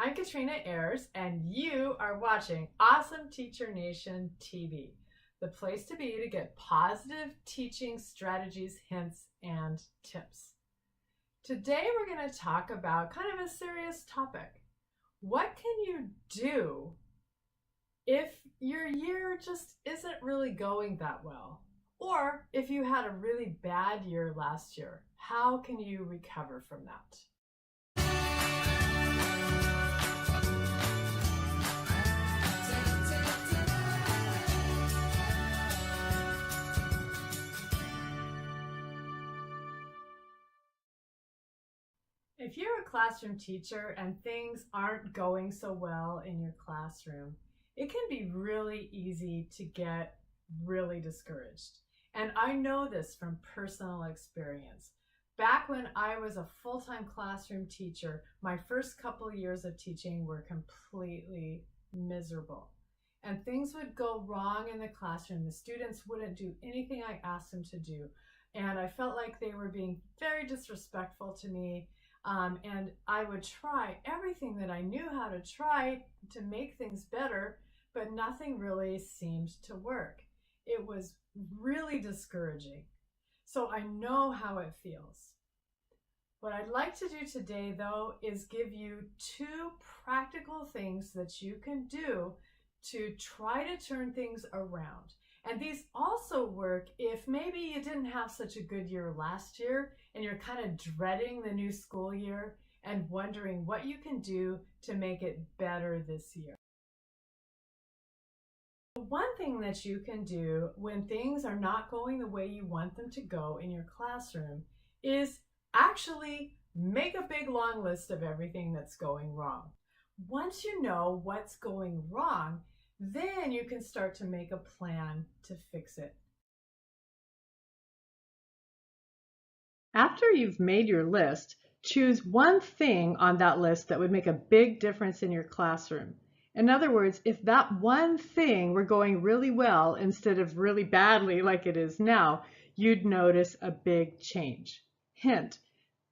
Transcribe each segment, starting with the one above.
I'm Katrina Ayers, and you are watching Awesome Teacher Nation TV, the place to be to get positive teaching strategies, hints, and tips. Today, we're going to talk about kind of a serious topic. What can you do if your year just isn't really going that well? Or if you had a really bad year last year, how can you recover from that? If you're a classroom teacher and things aren't going so well in your classroom, it can be really easy to get really discouraged. And I know this from personal experience. Back when I was a full-time classroom teacher, my first couple years of teaching were completely miserable. And things would go wrong in the classroom. The students wouldn't do anything I asked them to do. And I felt like they were being very disrespectful to me. And I would try everything that I knew how to try to make things better, but nothing really seemed to work. It was really discouraging. So I know how it feels. What I'd like to do today, though, is give you 2 practical things that you can do to try to turn things around. And these also work if maybe you didn't have such a good year last year and you're kind of dreading the new school year and wondering what you can do to make it better this year. One thing that you can do when things are not going the way you want them to go in your classroom is actually make a big long list of everything that's going wrong. Once you know what's going wrong, then you can start to make a plan to fix it. After you've made your list, choose one thing on that list that would make a big difference in your classroom. In other words, if that one thing were going really well instead of really badly like it is now, you'd notice a big change. Hint,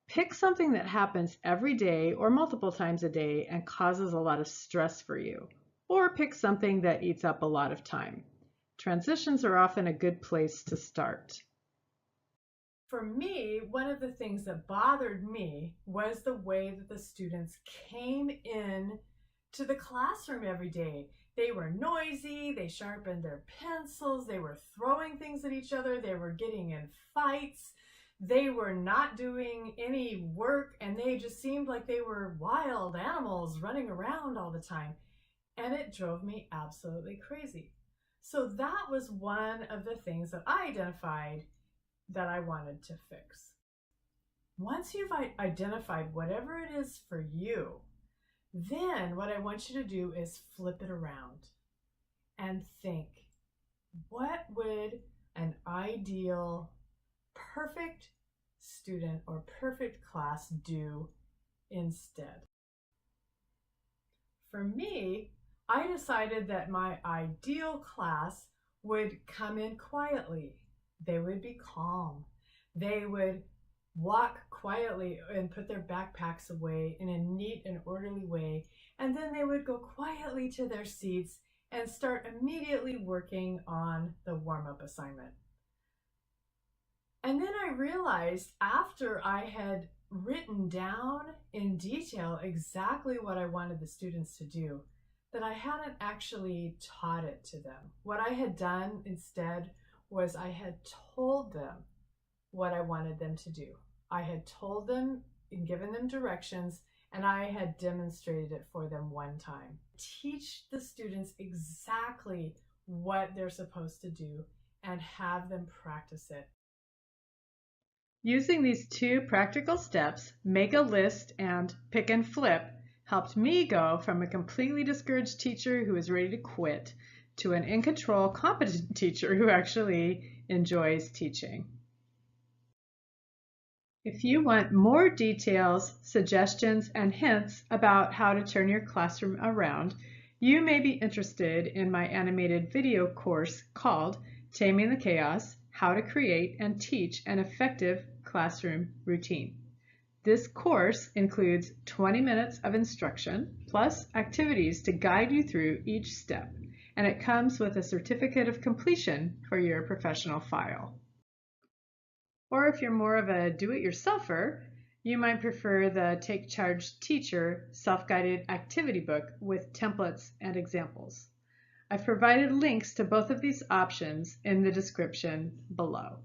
pick something that happens every day or multiple times a day and causes a lot of stress for you. Or pick something that eats up a lot of time. Transitions are often a good place to start. For me, one of the things that bothered me was the way that the students came in to the classroom every day. They were noisy, they sharpened their pencils, they were throwing things at each other, they were getting in fights, they were not doing any work, and they just seemed like they were wild animals running around all the time. And it drove me absolutely crazy. So that was one of the things that I identified that I wanted to fix. Once you've identified whatever it is for you, then what I want you to do is flip it around and think, what would an ideal, perfect student or perfect class do instead? For me, I decided that my ideal class would come in quietly. They would be calm. They would walk quietly and put their backpacks away in a neat and orderly way. And then they would go quietly to their seats and start immediately working on the warm-up assignment. And then I realized after I had written down in detail exactly what I wanted the students to do, that I hadn't actually taught it to them. What I had done instead was I had told them what I wanted them to do. I had told them and given them directions, and I had demonstrated it for them one time. Teach the students exactly what they're supposed to do and have them practice it. Using these 2 practical steps, make a list and pick and flip, helped me go from a completely discouraged teacher who is ready to quit to an in-control, competent teacher who actually enjoys teaching. If you want more details, suggestions, and hints about how to turn your classroom around, you may be interested in my animated video course called Taming the Chaos: How to Create and Teach an Effective Classroom Routine. This course includes 20 minutes of instruction plus activities to guide you through each step, and it comes with a certificate of completion for your professional file. Or if you're more of a do-it-yourselfer, you might prefer the Take Charge Teacher self-guided activity book with templates and examples. I've provided links to both of these options in the description below.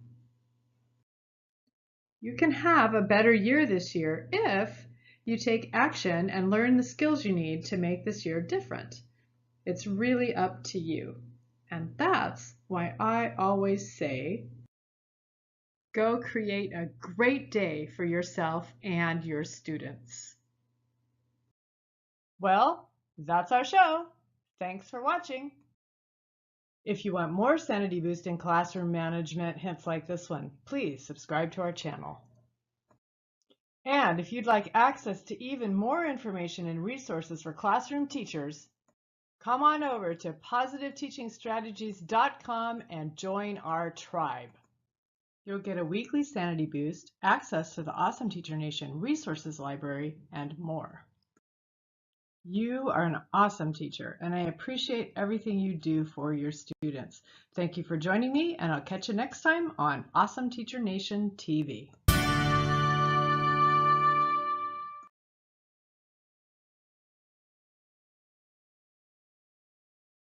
You can have a better year this year if you take action and learn the skills you need to make this year different. It's really up to you. And that's why I always say, go create a great day for yourself and your students. Well, that's our show. Thanks for watching. If you want more Sanity Boost and classroom management hints like this one, please subscribe to our channel. And if you'd like access to even more information and resources for classroom teachers, come on over to positiveteachingstrategies.com and join our tribe. You'll get a weekly Sanity Boost, access to the Awesome Teacher Nation resources library, and more. You are an awesome teacher, and I appreciate everything you do for your students. Thank you for joining me, and I'll catch you next time on Awesome Teacher Nation TV.